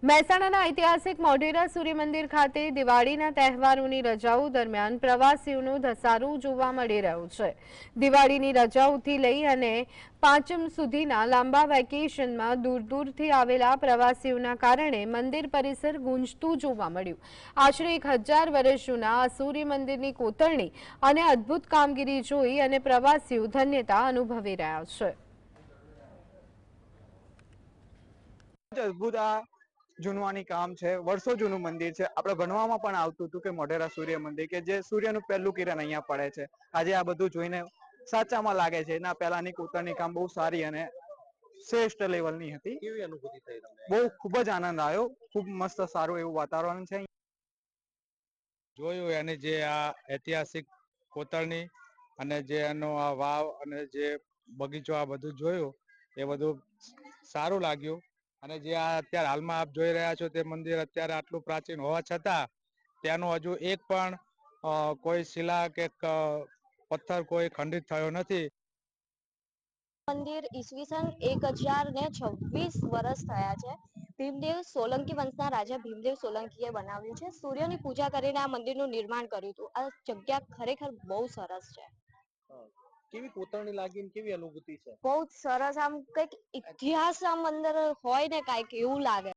મહેસાણાના ઐતિહાસિક મોઢેરા સૂર્ય મંદિર ખાતે દિવાળીના તહેવારોની રજાઓ દરમિયાન પ્રવાસીઓનો ધસારો જોવા મળી રહ્યો છે। દિવાળીની રજાઓથી લઈ અને પાંચમ સુધીના લાંબા વેકેશનમાં દૂર દૂરથી આવેલા પ્રવાસીઓના કારણે મંદિર પરિસર ગુંજતું જોવા મળ્યું। આશરે 1000 વર્ષ જૂના આ સૂર્ય મંદિરની કોતરણી અને અદ્ભુત કામગીરી જોઈ અને પ્રવાસીઓ ધન્યતા અનુભવી રહ્યા છે। અદભુત આ જૂનવાની કામ છે। વર્ષો જૂનું મંદિર છે। આપણે ભણવામાં પણ આવતું હતું કે મોઢેરા સૂર્ય મંદિર કે જે સૂર્યનું પહેલું કિરણ અહીંયા પડે છે। આજે આ બધું જોઈને સાચામાં લાગે છે એના પહેલાની કોતરણી કામ બહુ સારી અને શ્રેષ્ઠ લેવલની હતી। કેવી અનુભૂતિ થઈ તમને? બહુ ખૂબ જ આનંદ આવ્યો। ખૂબ મસ્ત સારું એવું વાતાવરણ છે। જોયું એની જે આ ઐતિહાસિક કોતરણી અને જે એનો આ વાવ અને જે બગીચો આ બધું જોયું એ બધું સારું લાગ્યું। અને જે આ અત્યારે હાલમાં આપ જોઈ રહ્યા છો તે મંદિર અત્યારે આટલું પ્રાચીન હોવા છતાં ત્યાંનું હજુ એક પણ કોઈ શિલા કે પથ્થર કોઈ ખંડિત થયો નથી। મંદિર ઈસવીસન 1026 વર્ષ થયા છે। ભીમદેવ સોલંકી વંશના રાજા ભીમદેવ સોલંકીએ બનાવ્યું છે। સૂર્યની પૂજા કરીને આ મંદિરનું નિર્માણ કર્યું હતું। આ જગ્યા ખરેખર બહુ સરસ છે। કેવી કોતરણી લાગી ને કેવી અનુભૂતિ છે? બહુ સરસ, આમ કઈક ઇતિહાસ આમ અંદર હોય ને, કઈક એવું લાગે।